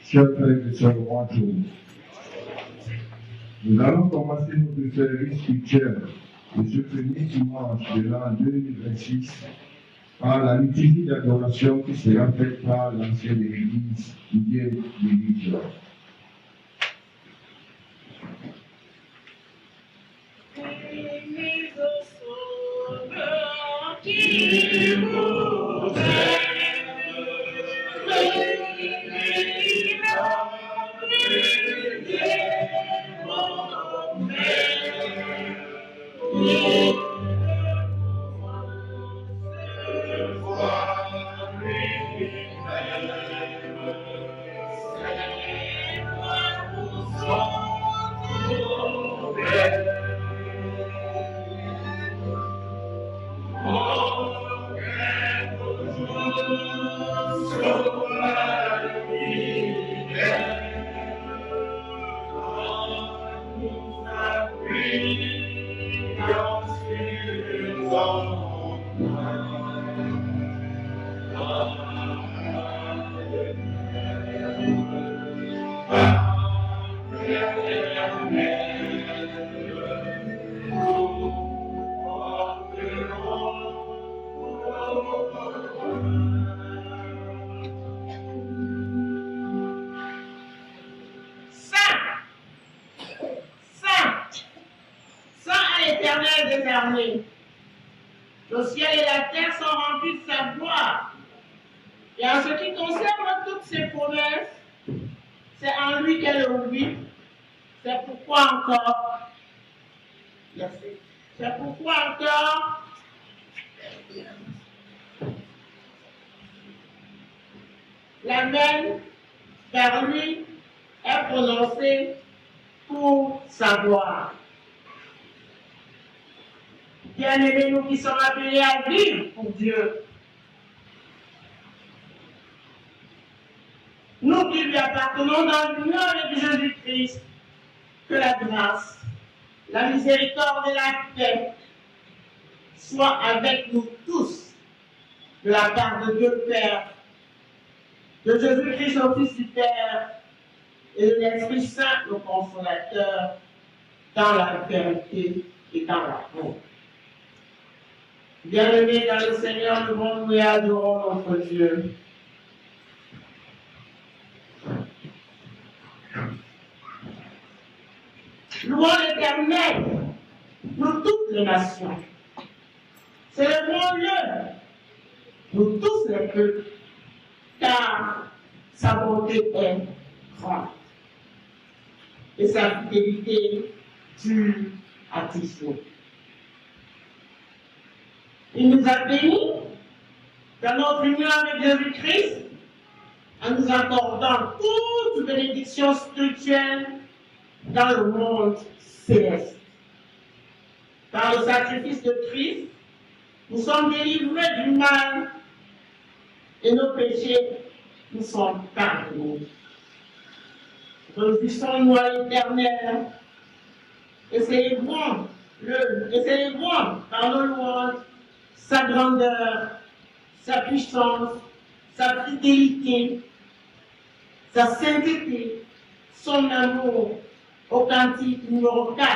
Share favorite, so I want to Nous allons commencer notre service spirituel de ce premier dimanche de l'an 2026 par la liturgie d'adoration qui sera faite par l'ancienne église qui vient de l'Église. Le ciel et la terre sont remplis de sa gloire. Et en ce qui concerne toutes ces promesses, c'est en lui qu'elle est oui. C'est pourquoi encore, l'amen vers lui est prononcé pour sa gloire. Bien-aimés, nous qui sommes appelés à vivre pour Dieu, nous qui lui appartenons dans l'union avec Jésus-Christ, que la grâce, la miséricorde et la paix soient avec nous tous, de la part de Dieu le Père, de Jésus-Christ le Fils du Père, et de l'Esprit Saint, le Consolateur, dans la vérité et dans la paix. Bien-aimés dans le Seigneur, louons et adorons notre Dieu. Louons l'Éternel, nous toutes les nations. Célébrons-le, nous tous les peuples, car sa bonté est grande et sa fidélité dure à toujours. Il nous a bénis dans notre union avec Jésus-Christ en nous accordant toute bénédiction spirituelle dans le monde céleste. Par le sacrifice de Christ, nous sommes délivrés du mal et nos péchés nous sont pardonnés. Réjouissons-nous à l'Éternel et célébrons par nos louanges sa grandeur, sa puissance, sa fidélité, sa sainteté, son amour, au cantique numéro 4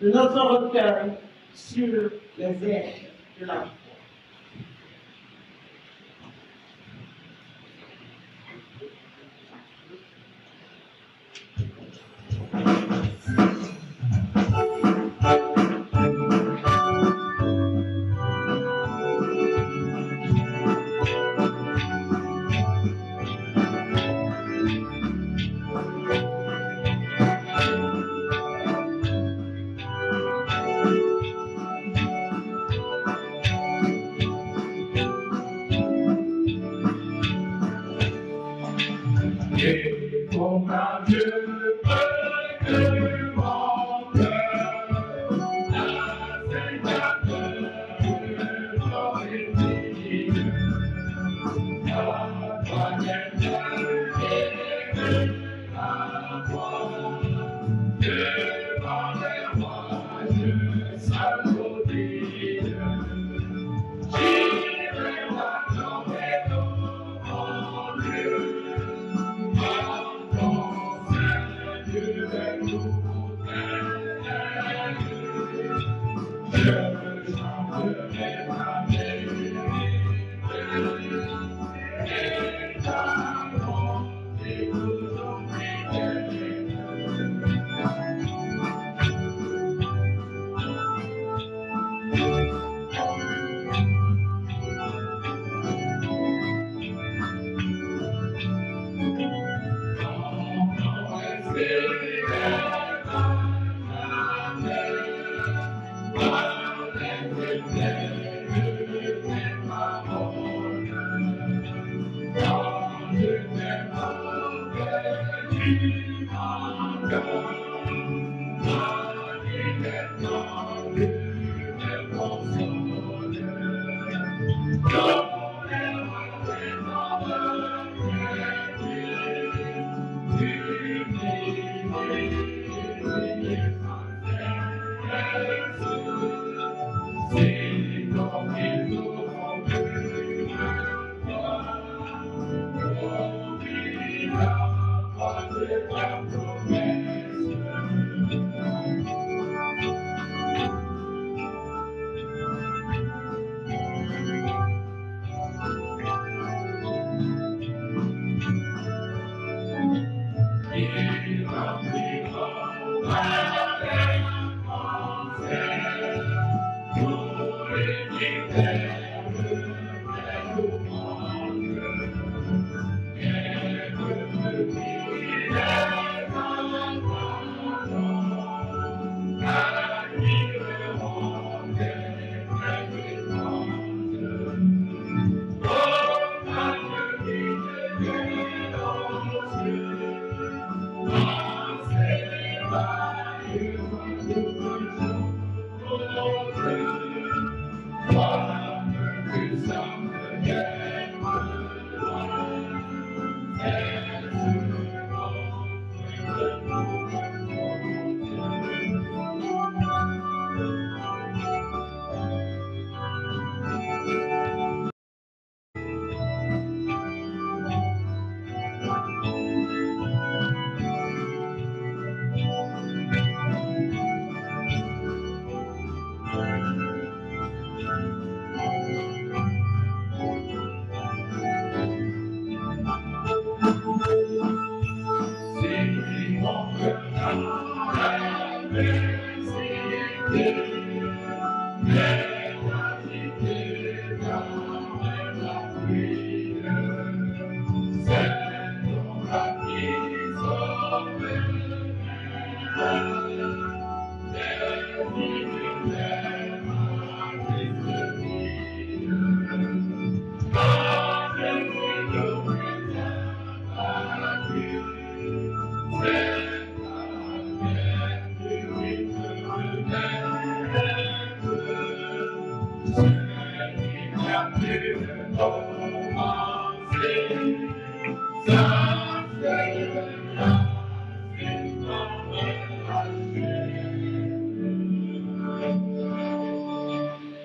de notre recueil sur les airs de la foi. Thank you.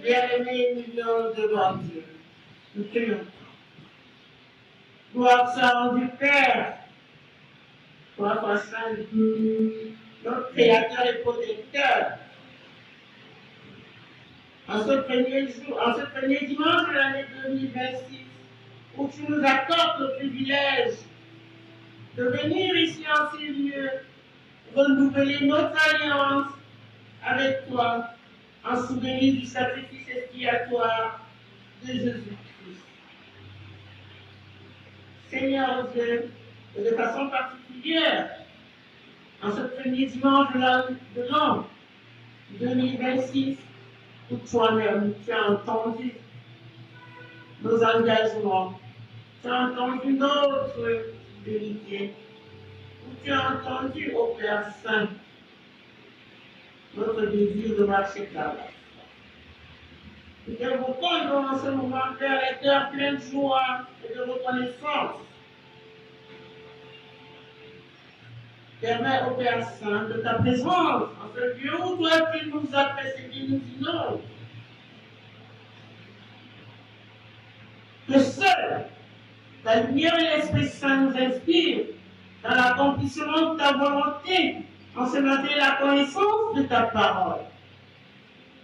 Bien-aimés, nous venons devant Dieu. Nous prions. Gloire soit du Père, gloire soit saint, notre Créateur et protecteur. En ce premier dimanche de l'année 2026, où tu nous accordes le privilège de venir ici en ces lieux, renouveler notre alliance avec toi, en souvenir du sacrifice expiatoire de Jésus-Christ. Seigneur Dieu, et de façon particulière, en ce premier dimanche de l'an 2026, où toi-même, tu as entendu nos engagements, tu as entendu notre vérité, où tu as entendu, ô Père Saint, notre désir de marcher par la foi. Nous t'invoquons dans ce moment, Père, les cœurs pleins de joie et de reconnaissance. Permets au Père Saint de ta présence en ce lieu où toi tu nous as précédés, nous inondes. Que seul ta lumière et l'Esprit Saint nous inspirent dans l'accomplissement de ta volonté, en ce matin la connaissance de ta parole.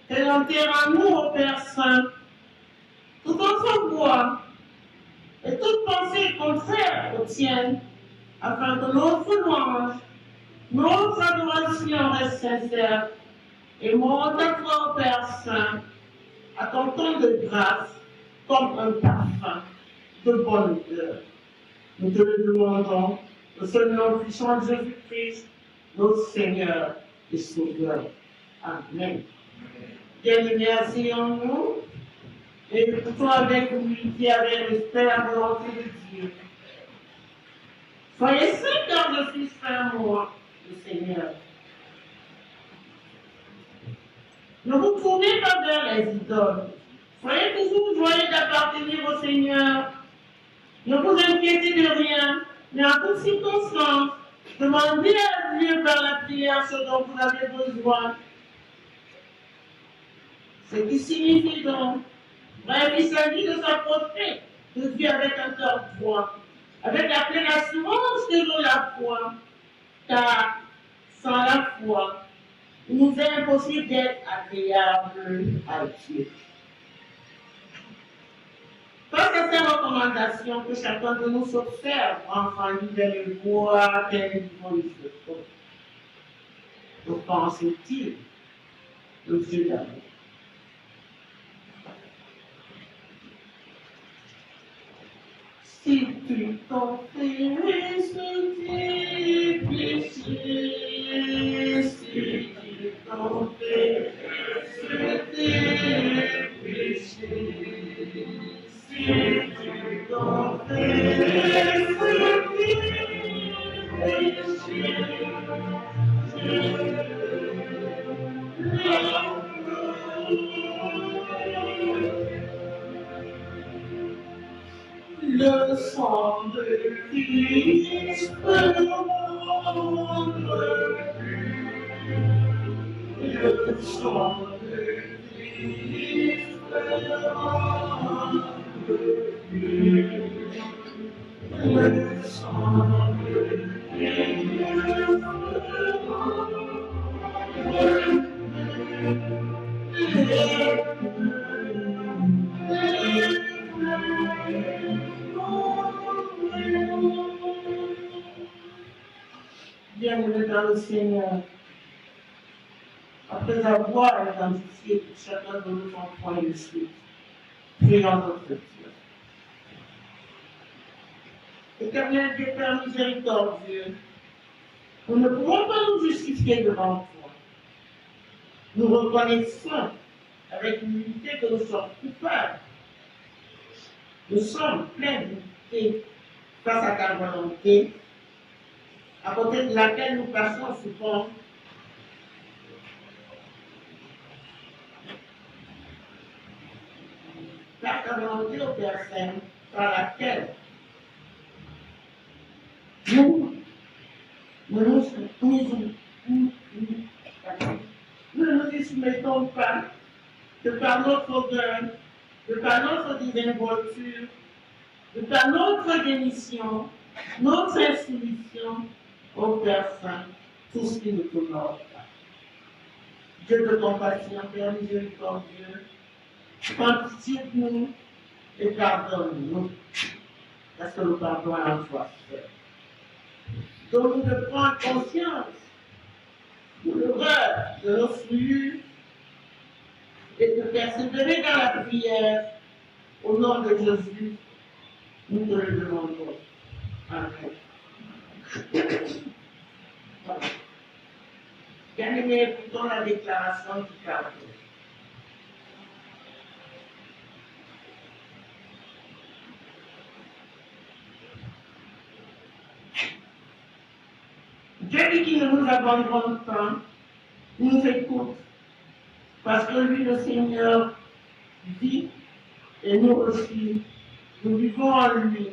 Et enterre en nous, ô Père Saint, toute autre voix et toute pensée contraire aux tiennes, afin que notre louange, notre adoration reste sincère et monte à toi, ô Père Saint, à ton temps de grâce, comme un parfum de bonne odeur. Nous te le demandons au seul nom puissant de Jésus-Christ, notre Seigneur et Sauveur. Amen. Bien-aimés, asseyons-nous et écoutons avec humilité, avec respect la volonté de Dieu. Soyez saints car je suis saint, moi, le Seigneur. Ne vous tournez pas vers les idoles. Soyez toujours joyeux d'appartenir au Seigneur. Ne vous inquiétez de rien, mais en toutes circonstances, demandez à Dieu par la prière ce dont vous avez besoin. Ce qui signifie donc, bref, il s'agit de s'approcher de Dieu avec un cœur droit, avec la pleine assurance que nous la foi, car sans la foi, il nous est impossible d'être agréable à Dieu. Face à ces recommandations que chacun de nous s'observe enfant vers le bois, tel niveau il se trouve. Que pense-t-il de Dieu d'amour? Si tu confesses tes péchés, si tu confesses tes péchés, si tu confesses le sang de Christ le sang de Christ le sang de Bienvenue dans le Seigneur. Après avoir identifié pour chacun de nous son point de suite, prions notre Dieu. Éternel Dieu, Père miséricordieux, nous ne pouvons pas nous justifier devant toi. Nous reconnaissons avec humilité que nous sommes coupables. Nous sommes pleins d'humilité face à ta volonté, à côté de laquelle nous passons souvent. Par ta volonté, ô Père Saint, par laquelle nous ne nous y soumettons pas, de par notre odeur, de par notre désinvolture, de par notre démission, notre insoumission, ô Père Saint, tout ce qui ne t'honore pas. Dieu de compassion, Père miséricordieux, prends pitié de nous et pardonne-nous, parce que le pardon a en soi fait. Donc, nous de prendre conscience de l'horreur de nos souillures et de persévérer dans la prière au nom de Jésus, nous te le demandons. Amen. Bien-aimés, écoutons la déclaration du pardon. Dieu dit qu'il ne nous abandonne pas, il nous écoute, parce que lui, le Seigneur, vit, et nous aussi, nous vivons en lui.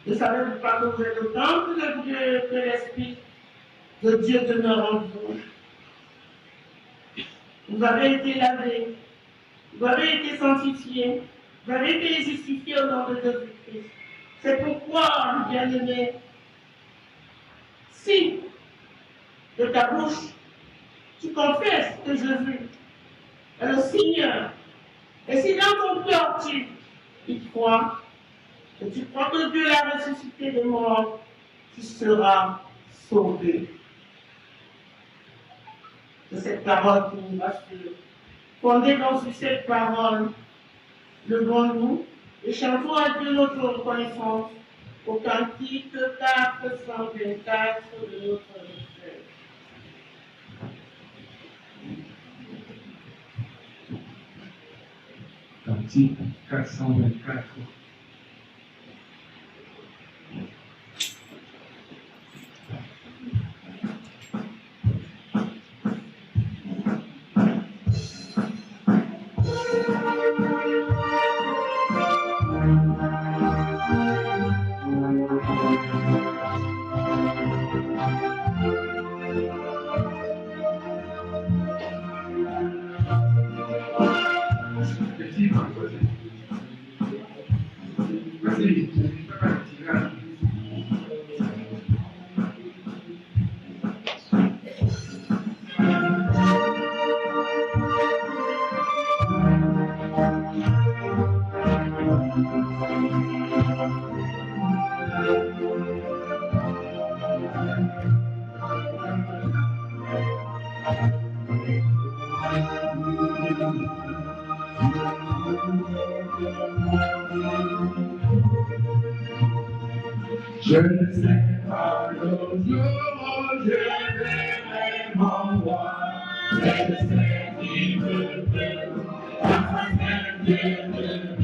Ne savez-vous pas que vous êtes le temple de Dieu, que l'Esprit de Dieu demeure en vous? Vous avez été lavés, vous avez été sanctifiés, vous avez été justifiés au nom de Jésus-Christ. C'est pourquoi, bien-aimés, si de ta bouche tu confesses que Jésus est le Seigneur, et si dans ton cœur tu y crois, et tu crois que Dieu l'a ressuscité des morts, tu seras sauvé. De cette parole qui nous rassure. Fondée donc sur cette parole, levons-nous et chantons à Dieu notre reconnaissance au cantique 424 de notre frère. Cantique 424. Je ne sais pas le jour, je verrai mon roi. Je sais qu'il me plaît, parfois même Dieu me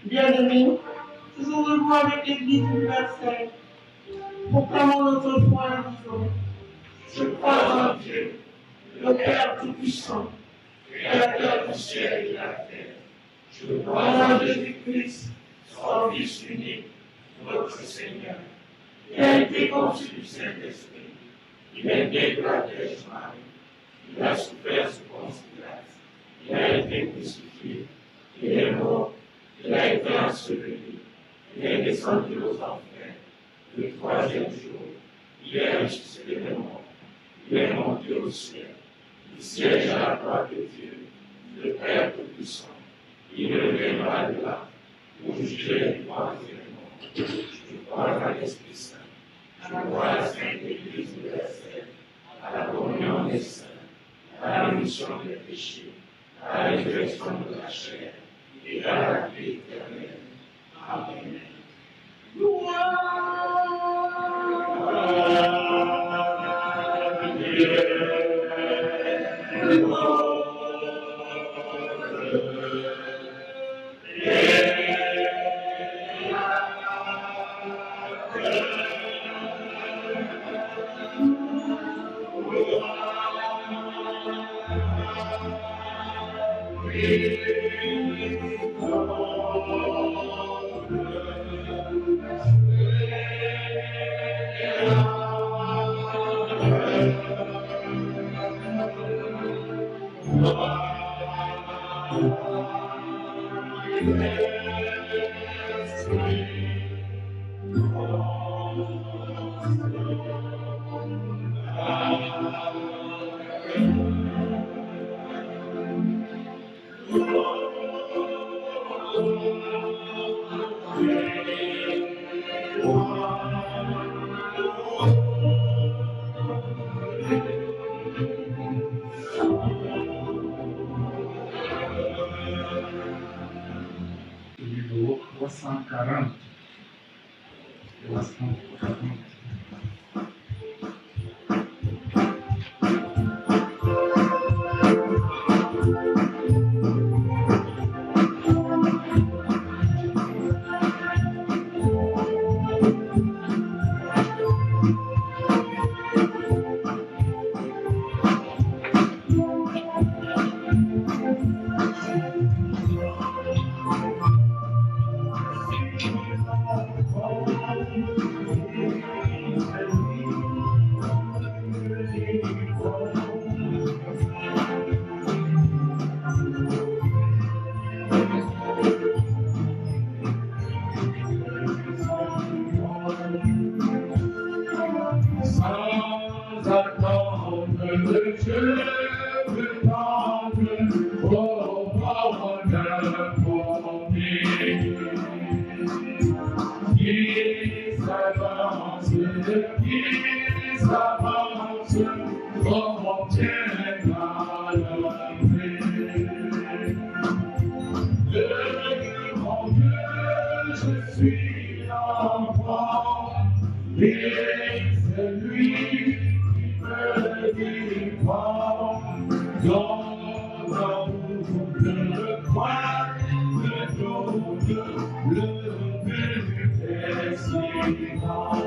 Bien-aimés, toujours debout avec l'Église universelle, proclamons notre foi en disant: je crois en Dieu, le Père Tout-Puissant, Créateur du ciel et de la terre. Je crois en Jésus-Christ, son Fils unique, notre Seigneur. Il a été conçu du Saint-Esprit, il est né de la Vierge Marie, il a souffert sous Ponce Pilate, il a été crucifié, il est mort, il a été enseveli, il est descendu aux enfers. Le troisième jour, il est ressuscité des morts, il est monté au ciel. Il siège à la droite de Dieu, le Père Tout-Puissant. Il reviendra de là pour juger les vivants et les morts. Je crois à l'Esprit Saint. Je crois à la Sainte Église universelle, à la communion des saints, à la rémission des péchés, à la résurrection de la chair et à la vie éternelle. Amen. Numéro 340. 340. Sans attendre, je veux tendre au bord d'un pommier qui s'avance, on tient à la mon Dieu, je suis l'enfant, et c'est lui qui me défend. Dans l'amour, le coin de l'autre, le but est si grand.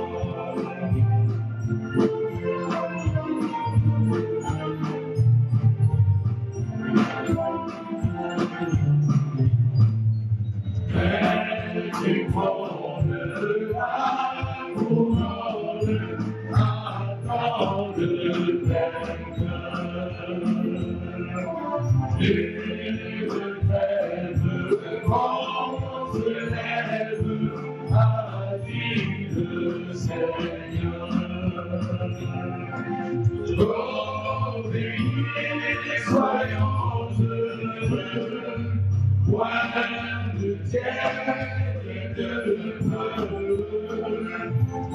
Tu prônes la couronne, attends le vainqueur. Tu te faibles, on se lève, a dit le Seigneur. Oh, bénis, soyons heureux, point de terre et de feu,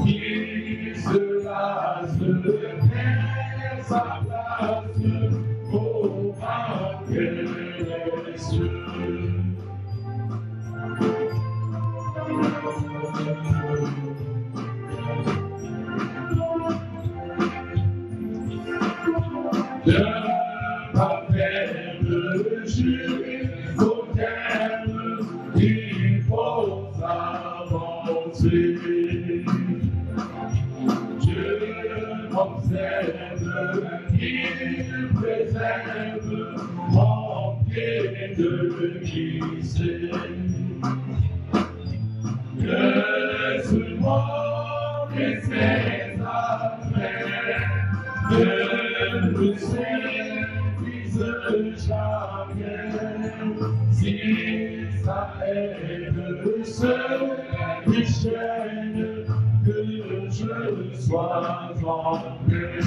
qui se lasse de faire sa place au banquet des cieux. D'un parfait jusqu'au terme, il faut avancer. Je m'observe, il préserve mon pied de glisser. Que ce monde et ses affaires ne me séduisent jamais. Si ça aide se déchaîne, que je sois en paix.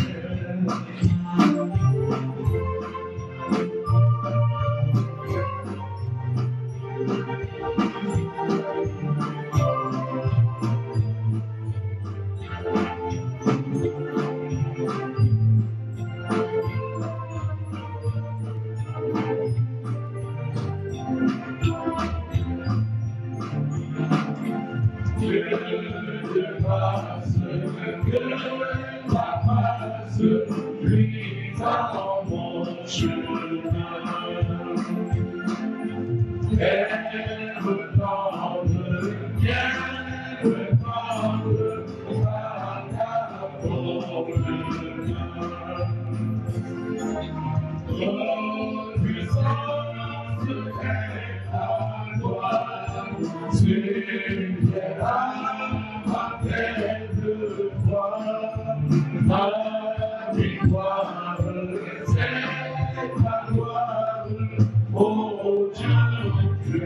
brise en mon chemin. Qu'elle me tende, qu'elle me tende par la bonne main. Toute puissance est à toi, tu verras ma tête voir, ma victoire, c'est ta gloire, oh Dieu, que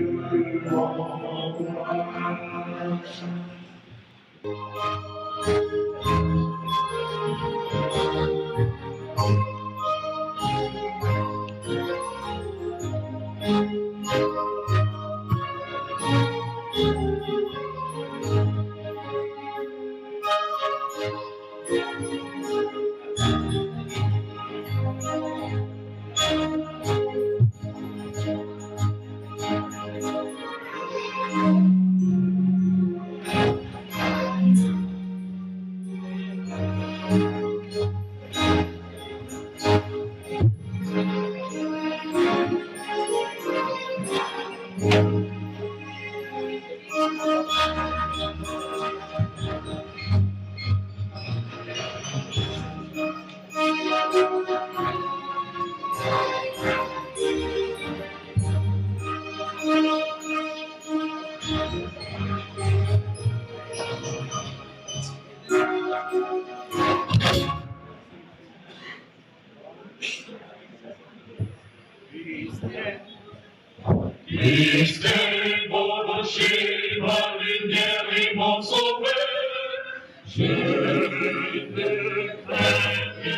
Christ est mon rocher, ma lumière et mon sauveur, je ne crains rien.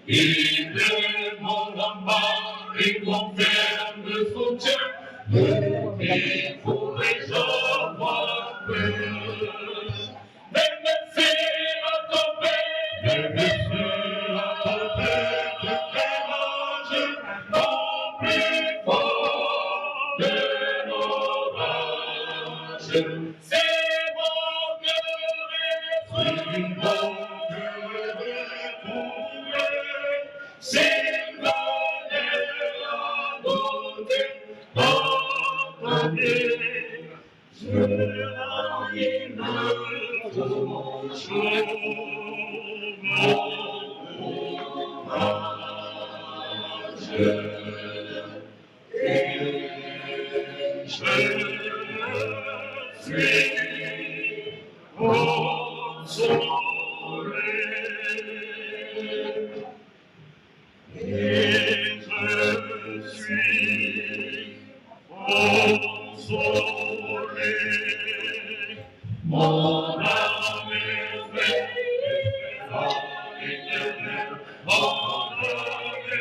Il est mon rempart et mon ferme soutien, il pourrait avoir peur. Même si à tomber, même si à tomber, je courage, non plus fort de l'orage. C'est mon cœur éprouvé, c'est l'honneur à côté, je n'en une chose, mon courage, et je suis consolé, et je suis consolé. Mon âme espère en l'Éternel, mon âme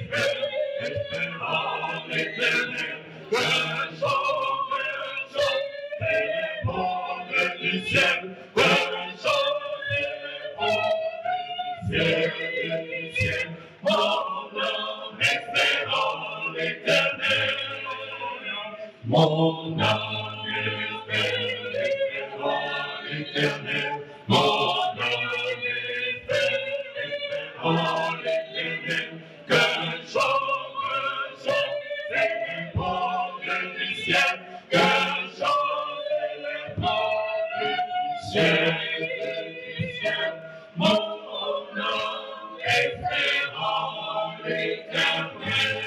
espère en l'Éternel, que chante les mondes du ciel, que chante les mondes du ciel, mon âme espère en l'Éternel, mon âme espère en l'Éternel, mon âme espère en l'Éternel, que chante les mondes du ciel, que chante les mondes du ciel, mon âme espère en l'Éternel.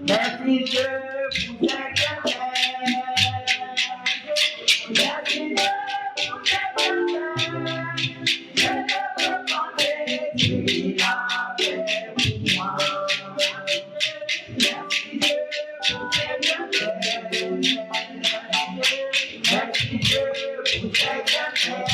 Merci Dieu pour tes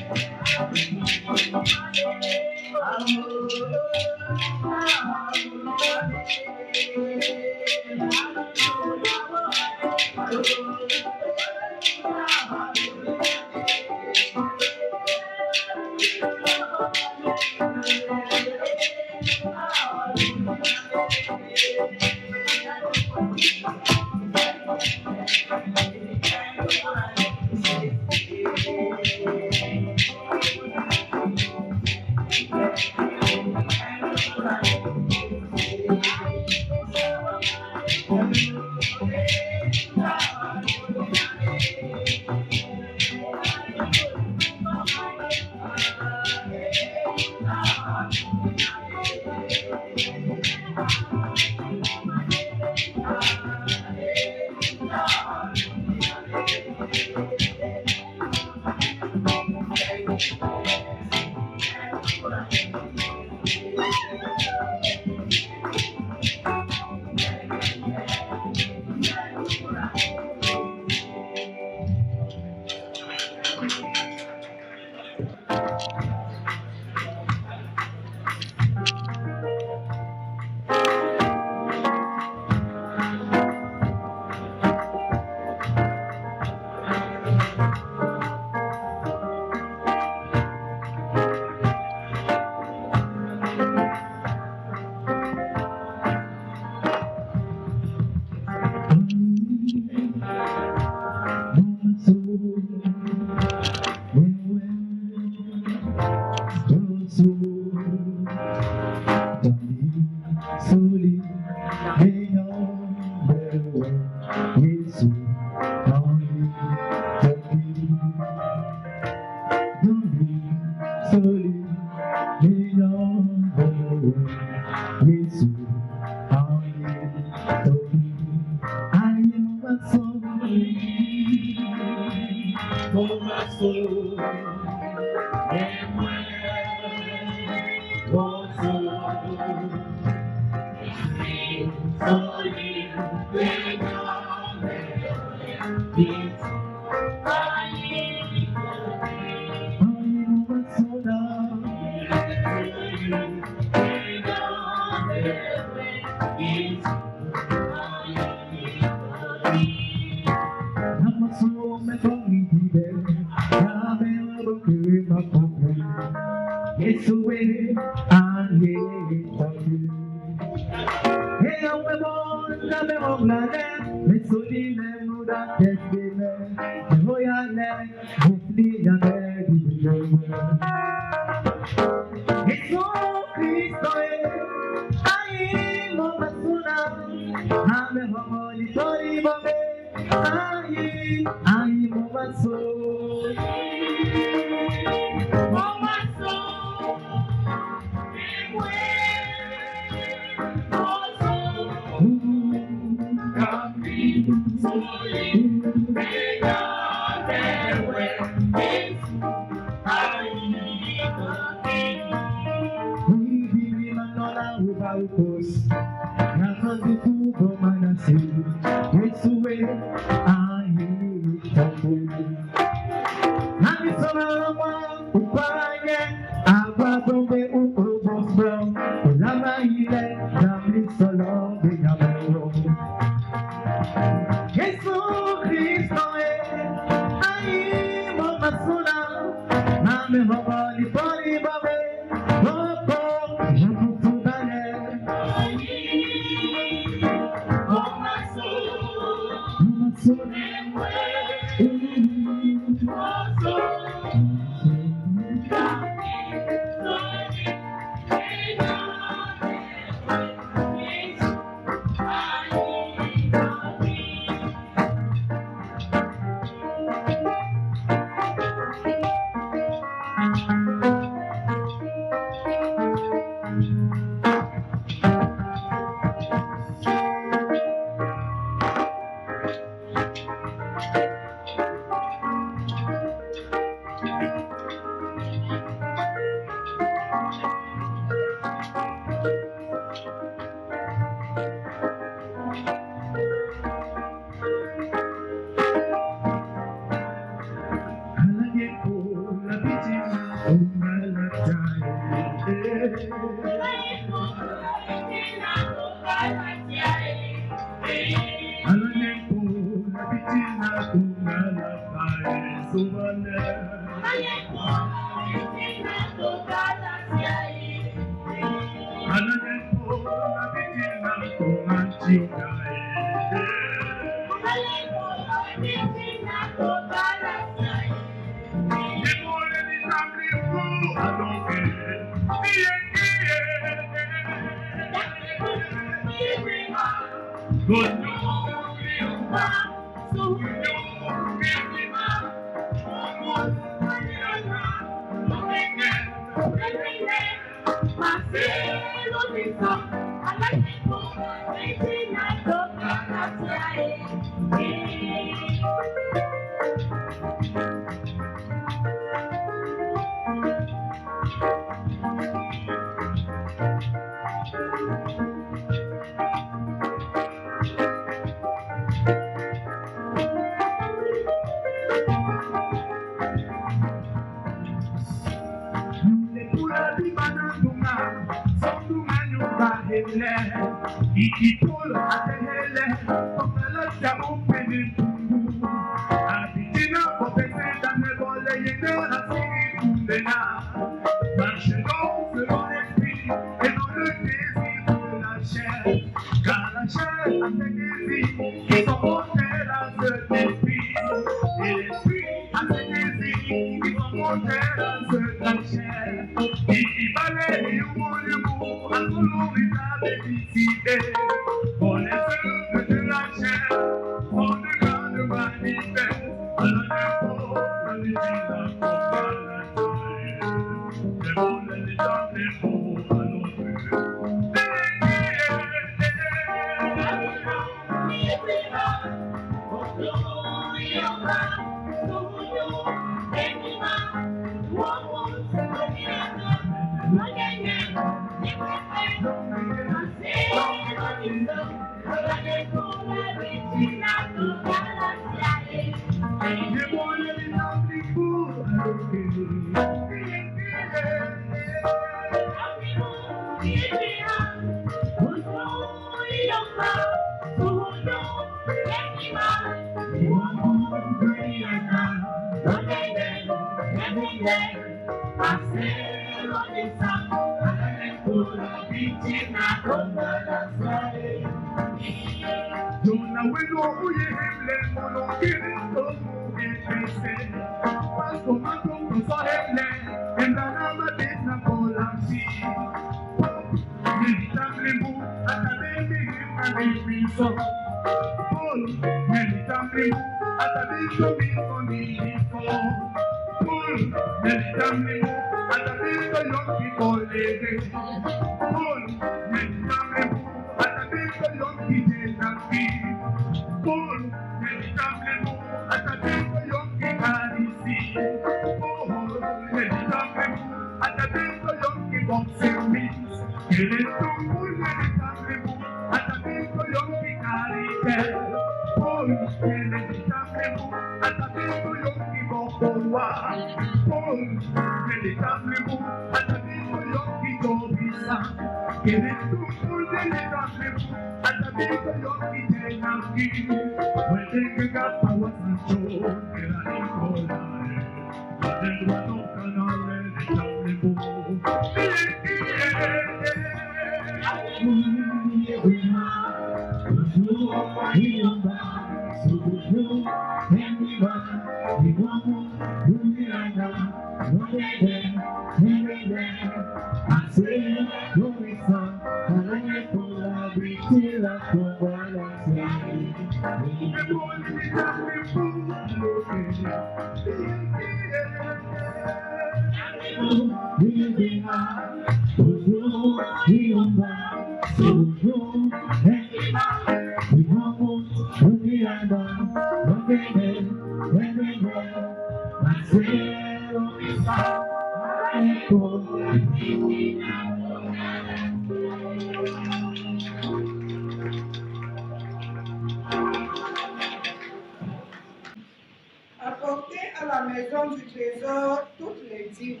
Apportez à la maison du trésor toutes les dîmes,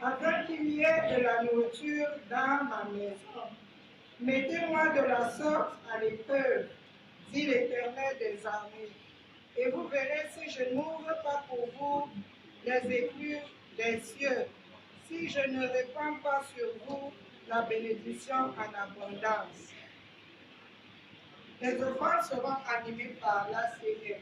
afin qu'il y ait de la nourriture dans ma maison. Mettez-moi de la sorte à l'épreuve, dit l'Éternel des armées, et vous verrez si je n'ouvre pas pour vous les écluses des cieux, si je ne répands pas sur vous la bénédiction en abondance. Les offrandes seront animées par l'ACF.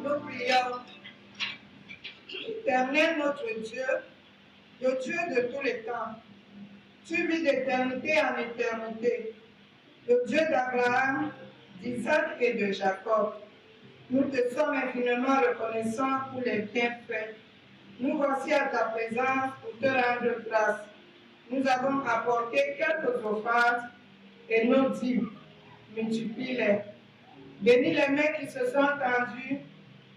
Nous prions. Éternel notre Dieu, le Dieu de tous les temps, tu vis d'éternité en éternité, le Dieu d'Abraham, d'Isaac et de Jacob. Nous te sommes infiniment reconnaissants pour les bienfaits. Nous voici à ta présence pour te rendre grâce. Nous avons apporté quelques offrandes et nos dîmes. Multiplie-les. Bénis les mains qui se sont tendues,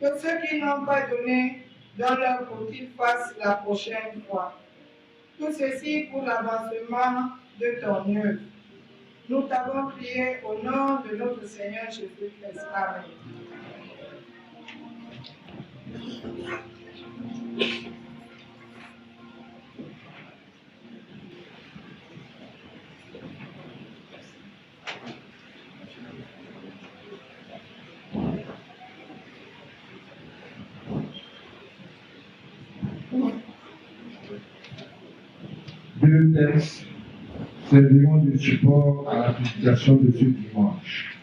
que ceux qui n'ont pas donné dans leur faut qu'ils fassent la prochaine fois. Tout ceci pour l'avancement de ton œuvre. Nous t'avons prié au nom de notre Seigneur Jésus-Christ. Amen. Deux textes serviront de support à la prédication de ce dimanche.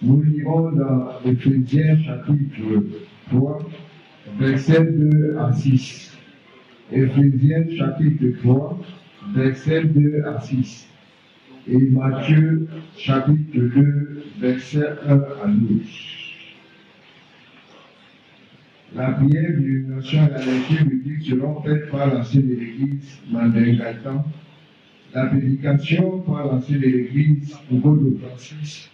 Nous lirons dans Éphésiens chapitre 3, versets 2 à 6. Éphésiens chapitre 3, versets 2 à 6. Et Matthieu chapitre 2, versets 1 à 12. La prière d'illumination et la lecture biblique seront faites par l'ancien de l'Église Mandarin Gaëtan. La prédication par l'ancien de l'Église Hugo de Francis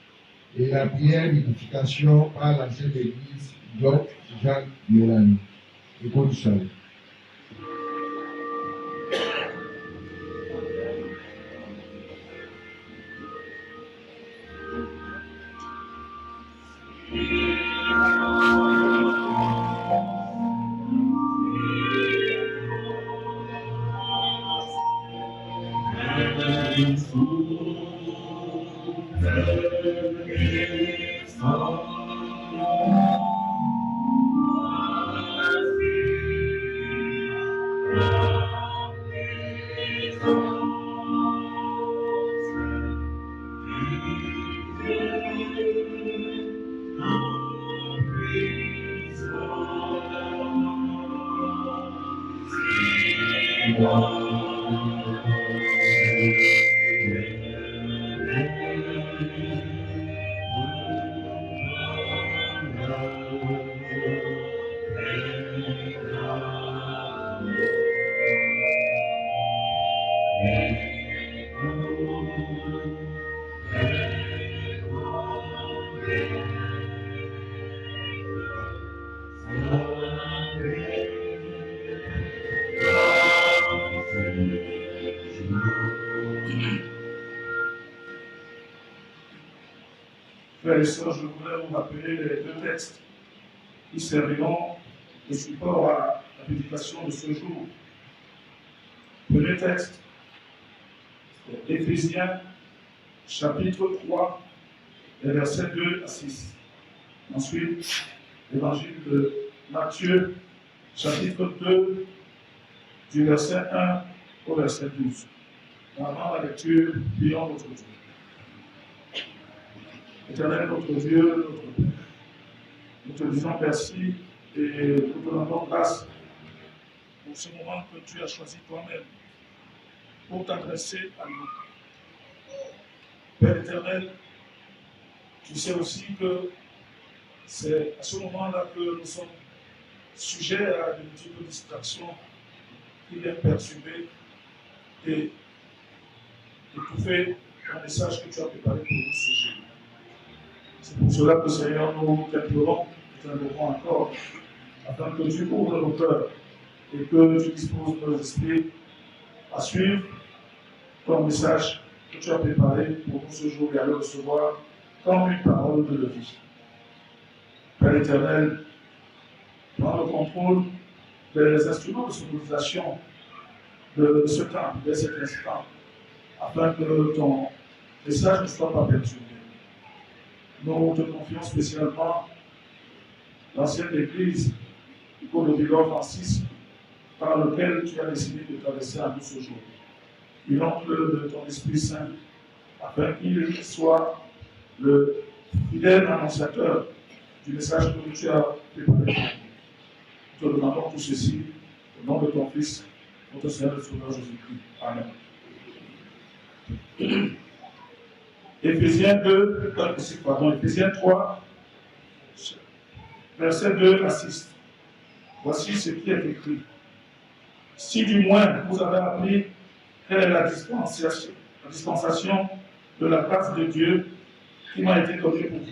et la prière d'édification par l'ancien de l'Église Georges Jacques Mélanie. Écoute du salut. Frères et sœurs, je voudrais vous rappeler les deux textes qui serviront de support à la prédication de ce jour. Le premier texte, c'est Éphésiens, chapitre 3, les versets 2 à 6. Ensuite, l'évangile de Matthieu, chapitre 2, du verset 1 au verset 12. Avant la lecture, prions notre Dieu. Éternel, notre Dieu, notre Père, nous te disons merci et nous te rendons grâce pour ce moment que tu as choisi toi-même pour t'adresser à nous. Père éternel, tu sais aussi que c'est à ce moment-là que nous sommes sujets à de multiples distractions qui viennent perturber et étouffer le message que tu as préparé pour nous ce jour. C'est pour cela que, Seigneur, nous t'implorons et t'invoquons encore, afin que tu ouvres nos cœurs et que tu disposes nos esprits à suivre ton message que tu as préparé pour nous ce jour et à le recevoir comme une parole de vie. Père éternel, prends le contrôle des instruments de sonorisation de ce temps, de cet instant, afin que ton message ne soit pas perturbé. Nous te confions spécialement l'ancienne église pour le Villon Francis, par lequel tu as décidé de t'adresser à nous ce jour. Il entre de ton Esprit Saint, afin qu'il soit le fidèle annonciateur du message que tu as préparé. Nous te demandons tout ceci au nom de ton Fils, notre Seigneur et Sauveur Jésus-Christ. Amen. Éphésiens 3, versets 2 à 6. Voici ce qui est écrit. Si du moins vous avez appris quelle est la dispensation de la grâce de Dieu qui m'a été donnée pour vous.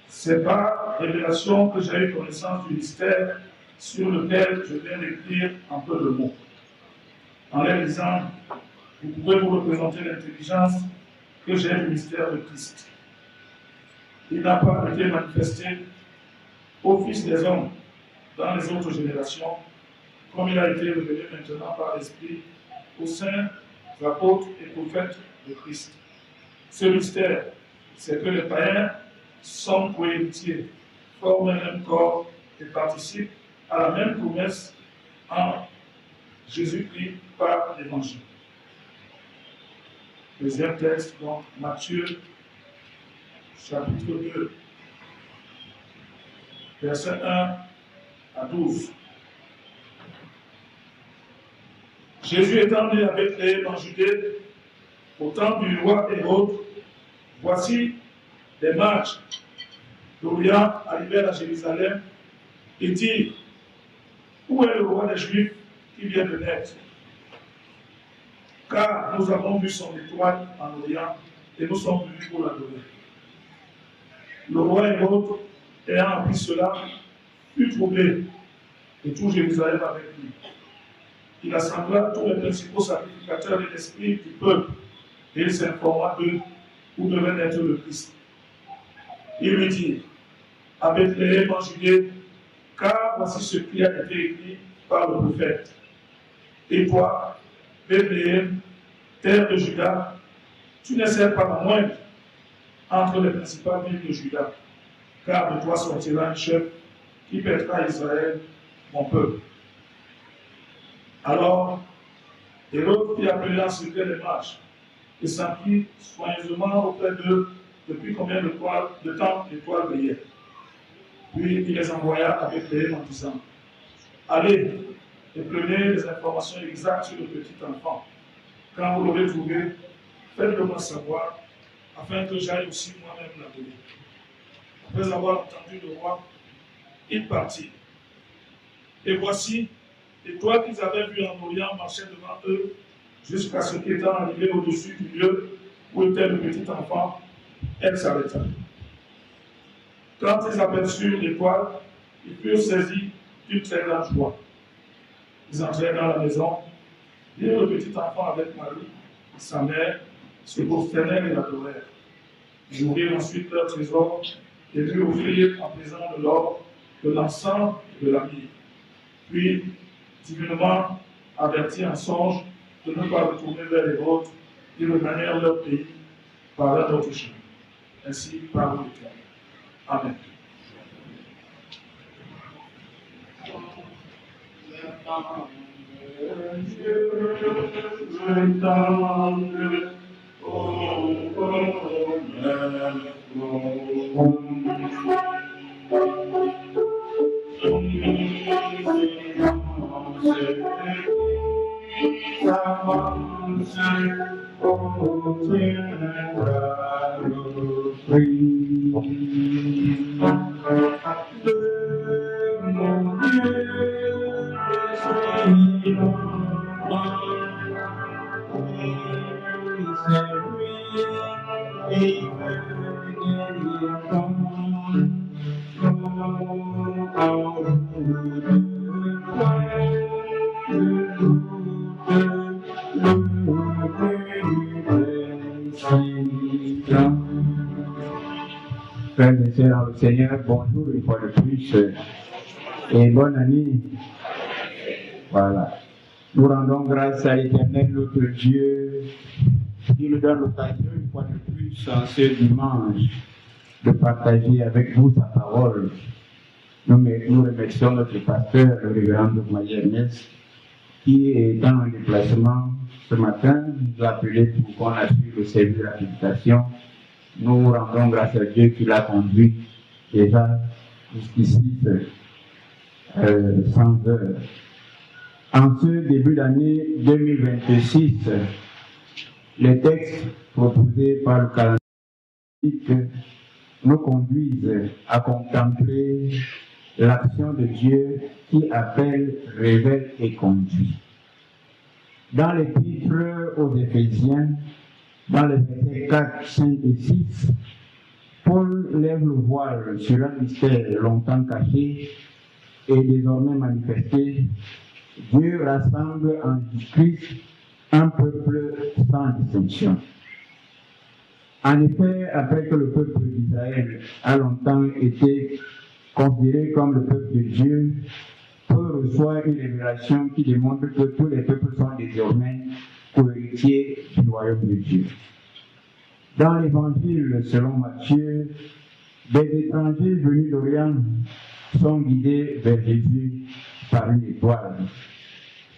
C'est par révélation que j'ai eu connaissance du mystère sur lequel je viens d'écrire en peu de mots. En les lisant, vous pouvez vous représenter l'intelligence que j'ai du mystère de Christ. Il n'a pas été manifesté au Fils des hommes dans les autres générations, comme il a été révélé maintenant par l'Esprit aux saints, apôtres et prophètes de Christ. Ce mystère, c'est que les païens sont cohéritiers, forment un même corps et participent à la même promesse en Jésus-Christ par l'Évangile. Deuxième texte, donc Matthieu, chapitre 2, versets 1 à 12. Jésus étant né à Bethléem en Judée, au temps du roi Hérode, voici des mages d'Orient arrivèrent à Jérusalem et dirent: où est le roi des Juifs qui vient de naître? Car nous avons vu son étoile en Orient et nous sommes venus pour l'adorer. Le roi Hérode, ayant appris cela, fut troublé, et tout Jérusalem avec lui. Il assembla tous les principaux sacrificateurs et esprits du peuple, et il s'informa d'eux où devait naître le Christ. Il lui dit: à Bethléem en Judée, car voici ce qui a été écrit par le prophète. Et toi, Bethléem, terre de Juda, tu ne seras pas la moindre entre les principales villes de Juda, car de toi sortira un chef qui pètera Israël, mon peuple. Alors, Hérode fit appeler en secret les mages et s'enquit soigneusement auprès d'eux depuis combien de temps l'étoile brillait. Puis il les envoya à Bethléem en disant: allez et prenez les informations exactes sur le petit enfant. Quand vous l'aurez trouvé, faites-le moi savoir, afin que j'aille aussi moi-même l'adorer. Après avoir entendu le roi, il partit. Et voici, l'étoile qu'ils avaient vue en Orient marchait devant eux, jusqu'à ce qu'étant arrivé au-dessus du lieu où était le petit enfant, elle s'arrêta. Quand ils aperçurent l'étoile, ils furent saisis d'une très grande joie. Ils entrèrent dans la maison, virent le petit enfant avec Marie, sa mère, se prosternèrent et l'adorèrent. Ils ouvrirent ensuite leur trésor et lui offrirent en présent de l'or, de l'encens et de la myrrhe. Puis, divinement avertis en songe de ne pas retourner vers les autres, ils regagnèrent leur pays par un autre chemin. Ainsi parle l'Éternel. Amen. Frères et sœurs dans le Seigneur, bonjour une fois de plus et bonne année. Voilà. Nous rendons grâce à l'Éternel, notre Dieu, qui nous donne l'occasion une fois de plus en ce dimanche de partager avec vous sa parole. Nous remercions notre pasteur, le révérend Marie Ernest, qui est en déplacement ce matin, nous a appelé pour qu'on assure le service de la méditation. Nous rendons grâce à Dieu qui l'a conduit déjà jusqu'ici sans heure. En ce début d'année 2026, les textes proposés par le calendrier nous conduisent à contempler l'action de Dieu qui appelle, révèle et conduit. Dans l'épître aux Éphésiens, dans les versets 4, 5 et 6, Paul lève le voile sur un mystère longtemps caché et désormais manifesté, Dieu rassemble en Christ un peuple sans distinction. En effet, après que le peuple d'Israël a longtemps été considéré comme le peuple de Dieu, Paul reçoit une révélation qui démontre que tous les peuples sont désormais co-héritiers du royaume de Dieu. Dans l'évangile selon Matthieu, des étrangers venus d'Orient sont guidés vers Jésus par une étoile.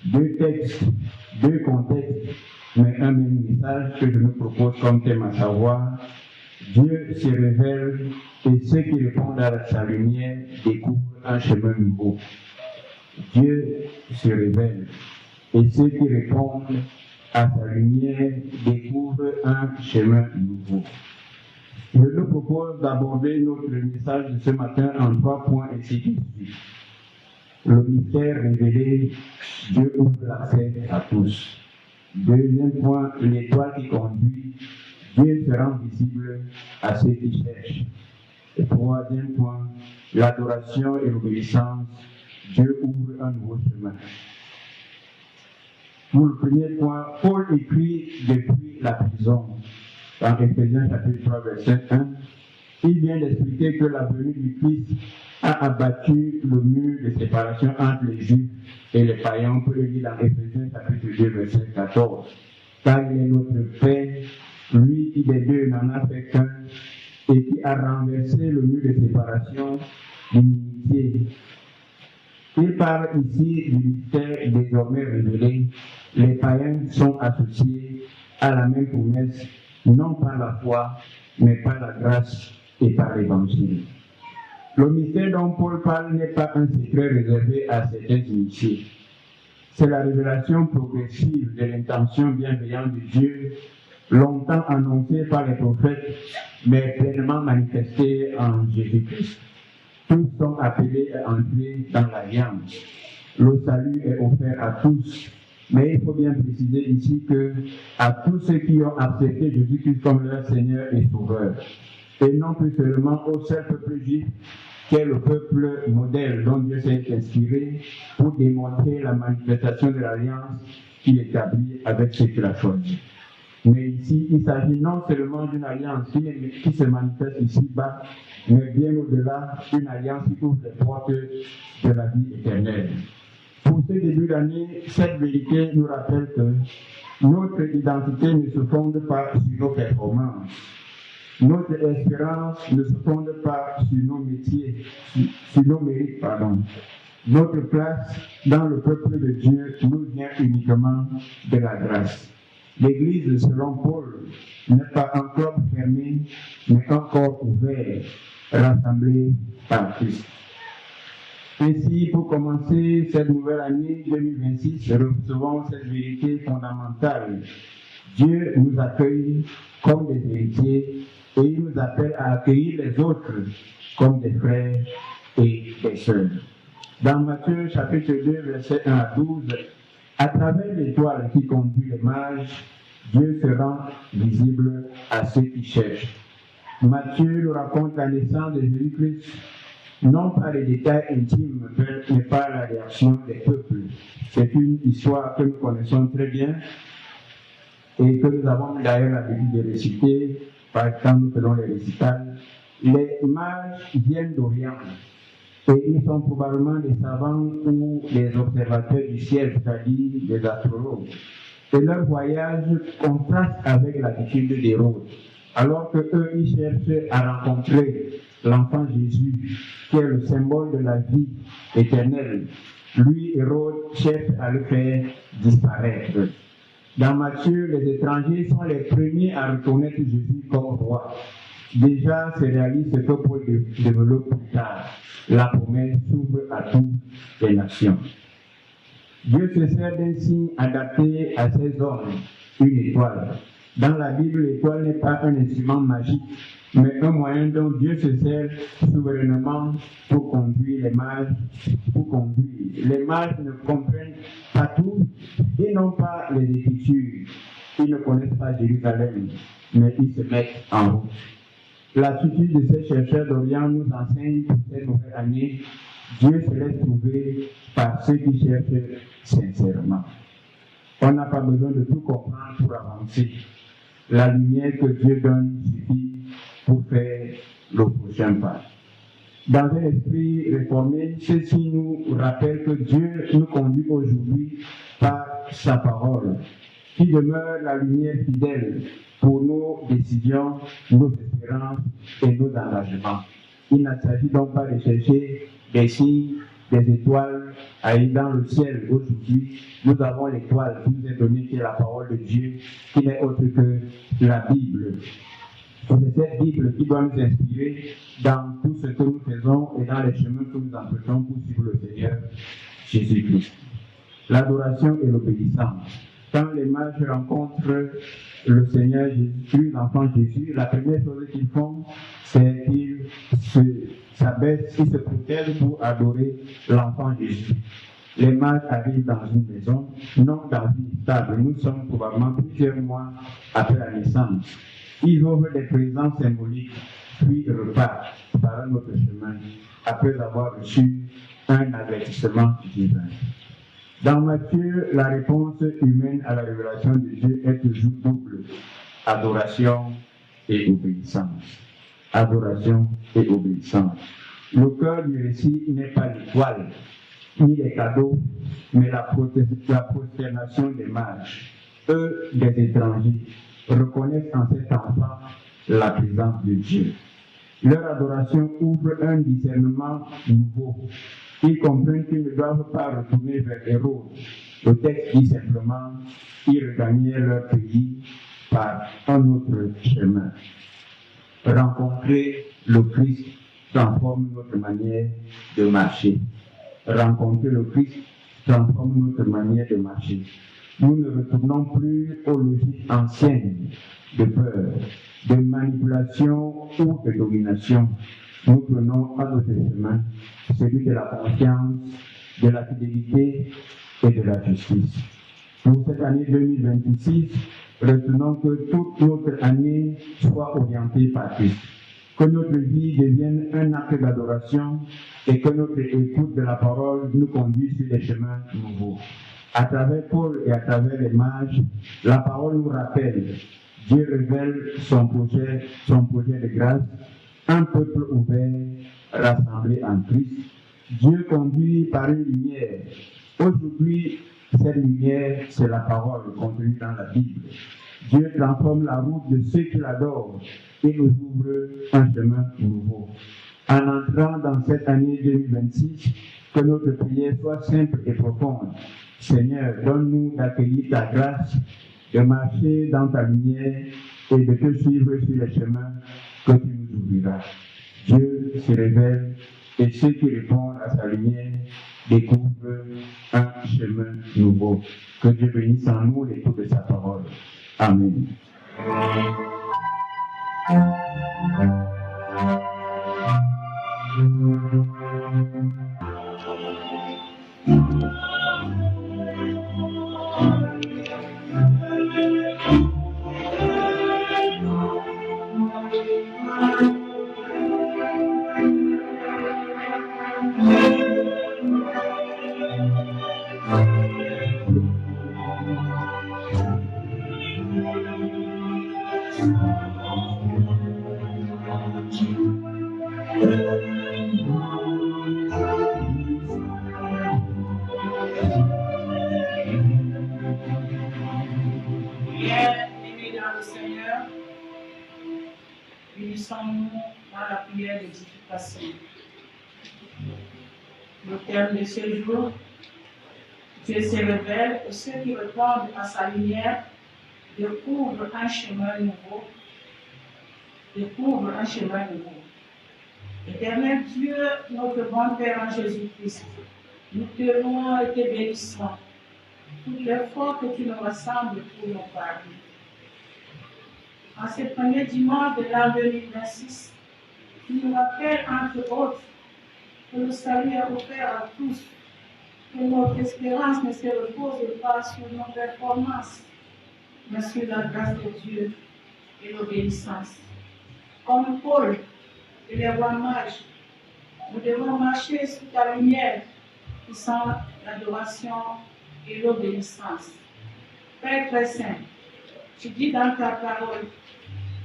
Deux textes, deux contextes, mais un même message que je me propose comme thème, à savoir Dieu se révèle et ceux qui répondent à sa lumière découvrent un chemin nouveau. Dieu se révèle et ceux qui répondent à sa lumière découvrent un chemin nouveau. Je nous propose d'aborder notre message de ce matin en 3 points ainsi que suit. Le mystère révélé, Dieu ouvre l'accès à tous. Deuxième point, l'étoile qui conduit, Dieu se rend visible à ceux qui cherchent. Et troisième point, l'adoration et l'obéissance, Dieu ouvre un nouveau chemin. Pour le premier point, Paul écrit depuis la prison. Dans Éphésiens chapitre 3, verset 1, il vient d'expliquer que la venue du Christ a abattu le mur de séparation entre les Juifs et les païens. On peut le lire dans Éphésiens chapitre 2, verset 14. Car il est notre Père, lui qui des deux n'en a fait qu'un, et qui a renversé le mur de séparation d'inimitié. Il parle ici du mystère désormais révélé. Les païens sont associés à la même promesse, non par la foi, mais par la grâce et par l'évangile. Le mystère dont Paul parle n'est pas un secret réservé à certains initiés. C'est la révélation progressive de l'intention bienveillante de Dieu, longtemps annoncée par les prophètes, mais pleinement manifestée en Jésus-Christ. Tous sont appelés à entrer dans l'alliance. Le salut est offert à tous, mais il faut bien préciser ici que à tous ceux qui ont accepté Jésus-Christ comme leur Seigneur et Sauveur, et non plus seulement au seul peuple juif, qui est le peuple modèle dont Dieu s'est inspiré pour démontrer la manifestation de l'alliance qu'il établit avec ceux qu'il a choisis. Mais ici, il s'agit non seulement d'une alliance qui se manifeste ici-bas, mais bien au-delà, une alliance qui ouvre les portes de la vie éternelle. Pour ce début d'année, cette vérité nous rappelle que notre identité ne se fonde pas sur nos performances. Notre espérance ne se fonde pas sur nos métiers, sur nos mérites, pardon. Notre place dans le peuple de Dieu nous vient uniquement de la grâce. L'Église, selon Paul, n'est pas un club fermé, mais un corps ouvert, rassemblé par Christ. Ainsi, pour commencer cette nouvelle année 2026, recevons cette vérité fondamentale. Dieu nous accueille comme des héritiers et il nous appelle à accueillir les autres comme des frères et des sœurs. Dans Matthieu chapitre 2, versets 1 à 12, à travers l'étoile qui conduit les mages, Dieu se rend visible à ceux qui cherchent. Matthieu nous raconte la naissance de Jésus-Christ, non par les détails intimes, mais par la réaction des peuples. C'est une histoire que nous connaissons très bien et que nous avons d'ailleurs l'habitude de réciter, par exemple, nous faisons les récitals. Les mages viennent d'Orient. Et ils sont probablement des savants ou des observateurs du ciel, c'est-à-dire des astrologues. Et leur voyage contraste avec l'attitude d'Hérode. Alors qu'eux, ils cherchent à rencontrer l'enfant Jésus, qui est le symbole de la vie éternelle. Lui, Hérode, cherche à le faire disparaître. Dans Matthieu, les étrangers sont les premiers à reconnaître Jésus comme roi. Déjà, c'est réaliste ce que Paul développe plus tard. La promesse s'ouvre à toutes les nations. Dieu se sert d'un signe adapté à ses hommes, une étoile. Dans la Bible, l'étoile n'est pas un instrument magique, mais un moyen dont Dieu se sert souverainement pour conduire les mages, Les mages ne comprennent pas tout et n'ont pas les Écritures. Ils ne connaissent pas Jérusalem, mais ils se mettent en route. L'attitude de ces chercheurs d'Orient nous enseigne pour cette nouvelle année Dieu se laisse trouver par ceux qui cherchent sincèrement. On n'a pas besoin de tout comprendre pour avancer. La lumière que Dieu donne suffit pour faire le prochain pas. Dans un esprit réformé, ceci nous rappelle que Dieu nous conduit aujourd'hui par sa parole, qui demeure la lumière fidèle pour nos décisions, nos espérances et nos engagements. Il ne s'agit donc pas de chercher des signes, des étoiles à aller dans le ciel. Aujourd'hui, nous avons l'étoile qui nous est donnée, qui est la parole de Dieu, qui n'est autre que la Bible. Et c'est cette Bible qui doit nous inspirer dans tout ce que nous faisons et dans les chemins que nous empruntons pour suivre le Seigneur Jésus-Christ. L'adoration et l'obéissance. Quand les mages rencontrent le Seigneur Jésus, l'enfant Jésus, la première chose qu'ils font, c'est qu'ils s'abaissent, ils se protègent pour adorer l'enfant Jésus. Les mages arrivent dans une maison, non dans une stable. Nous sommes probablement plusieurs mois après la naissance. Ils ouvrent des présents symboliques, puis repartent par un autre chemin, après avoir reçu un avertissement divin. Dans Matthieu, la réponse humaine à la révélation de Dieu est toujours double: adoration et obéissance. Adoration et obéissance. Le cœur du récit n'est pas l'étoile, ni les cadeaux, mais la prosternation des mages. Eux, des étrangers, reconnaissent en cet enfant la présence de Dieu. Leur adoration ouvre un discernement nouveau. Ils comprennent qu'ils ne doivent pas retourner vers Hérode. Le texte dit simplement: ils regagnaient leur pays par un autre chemin. Rencontrer le Christ transforme notre manière de marcher. Rencontrer le Christ transforme notre manière de marcher. Nous ne retournons plus aux logiques anciennes de peur, de manipulation ou de domination. Nous prenons à notre chemin celui de la confiance, de la fidélité et de la justice. Pour cette année 2026, retenons que toute notre année soit orientée par Christ. Que notre vie devienne un acte d'adoration et que notre écoute de la parole nous conduise sur des chemins nouveaux. À travers Paul et à travers les mages, la parole nous rappelle: Dieu révèle son projet de grâce, un peuple ouvert, rassemblé en Christ. Dieu conduit par une lumière. Aujourd'hui, cette lumière, c'est la parole contenue dans la Bible. Dieu transforme la route de ceux qui l'adorent et nous ouvre un chemin nouveau. En entrant dans cette année 2026, que notre prière soit simple et profonde. Seigneur, donne-nous d'accueillir ta grâce, de marcher dans ta lumière et de te suivre sur les chemins que tu nous ouvriras. Dieu se révèle et ceux qui répondent à sa lumière découvrent un chemin nouveau. Que Dieu bénisse en nous l'écoute de sa parole. Amen. Le terme de ce jour, Dieu se révèle et ceux qui répondent à sa lumière découvrent un chemin nouveau. Éternel Dieu, notre bon Père en Jésus-Christ, nous te louons et te bénissons toutes les fois que tu nous rassembles pour nos parler. En ce premier dimanche de l'an 2026, tu nous rappelles entre autres que le salut est offert à tous, que notre espérance ne se repose pas sur nos performances, mais sur la grâce de Dieu et l'obéissance. Comme Paul et les rois mages, Nous devons marcher sous ta lumière, qui sont l'adoration et l'obéissance. Père très saint, tu dis dans ta parole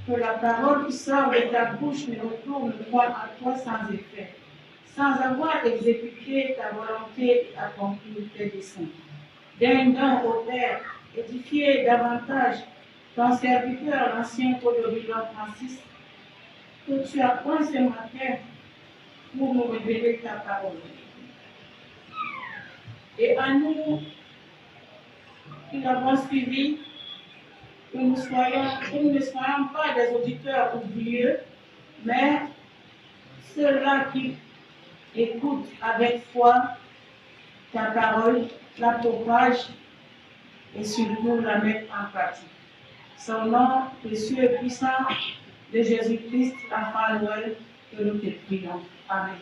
que la parole qui sort de ta bouche ne retourne point à toi sans effet, sans avoir exécuté ta volonté et accompli tes desseins. Donne donc au Père, édifier davantage ton serviteur, l'ancien Codovillon Francis, que tu as point ce matin pour nous révéler ta parole. Et à nous qui l'avons suivi, que nous ne soyons pas des auditeurs oublieux, mais ceux-là qui écoutent avec foi ta parole, la propagent et surtout la mettent en pratique. Son nom précieux et puissant de Jésus-Christ, l'enfant Noël, que nous te prions. Amen.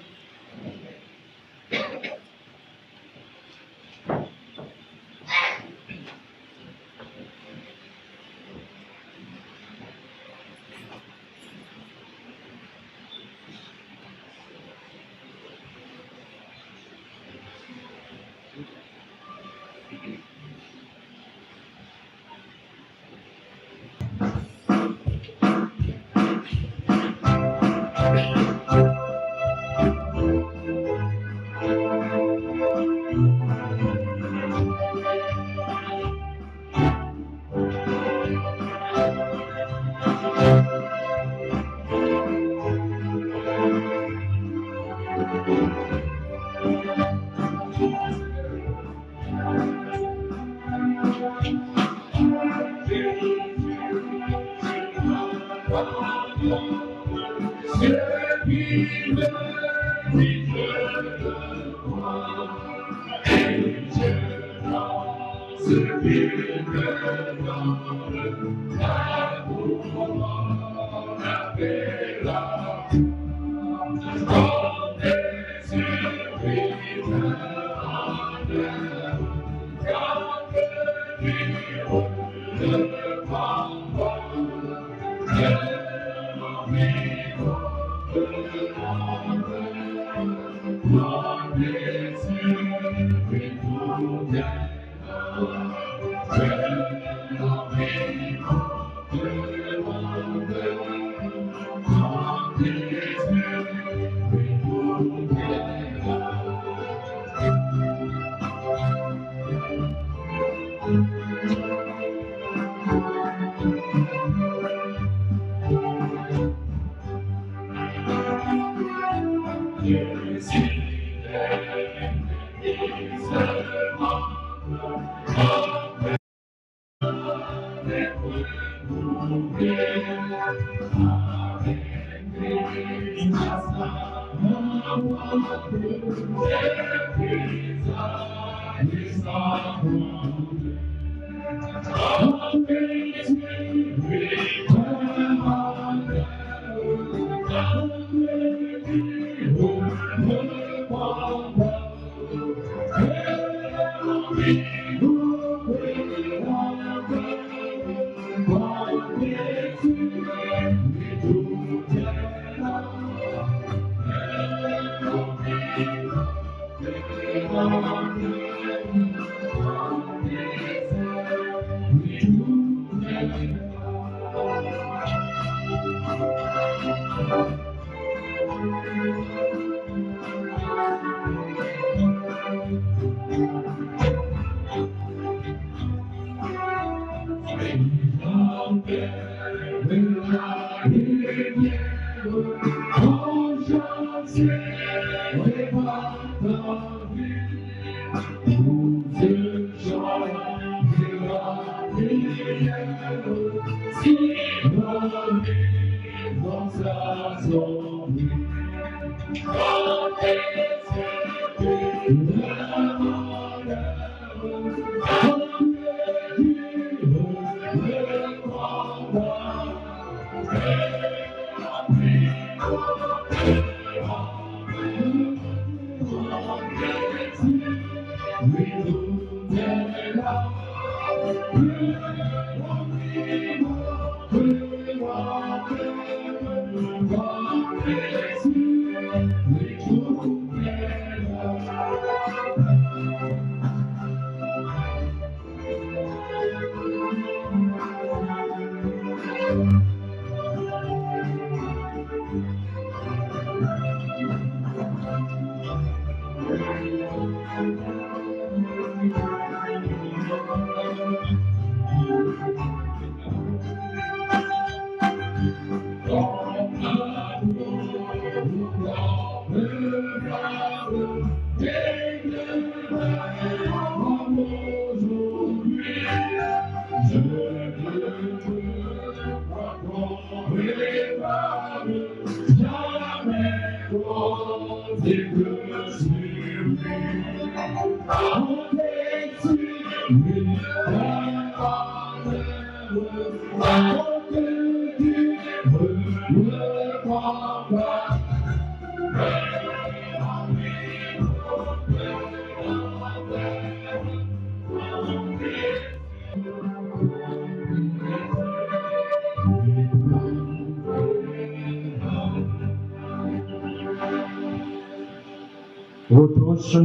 Vous tous,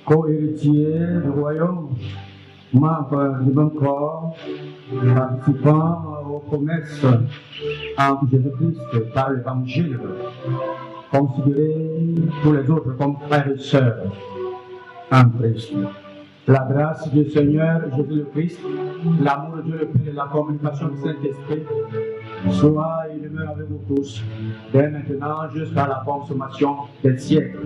co-héritiers du royaume, membres du même corps, participants aux promesses en Jésus-Christ par l'Évangile, considérez tous les autres comme frères et sœurs en Christ. La grâce du Seigneur Jésus-Christ, l'amour de Dieu le Père et la communication du Saint-Esprit soit et demeure avec vous tous, dès maintenant jusqu'à la consommation des siècles.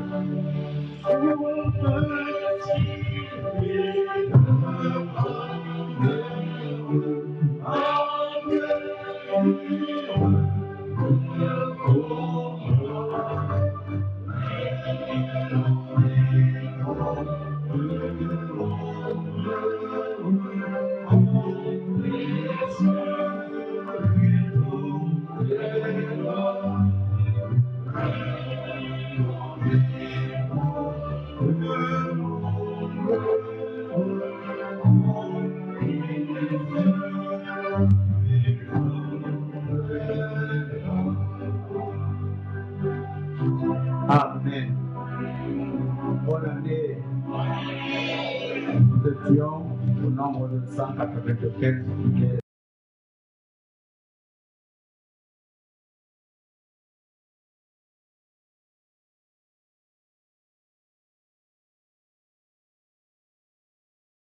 Amen. Bonne année. Nous étions au nombre de 195 fidèles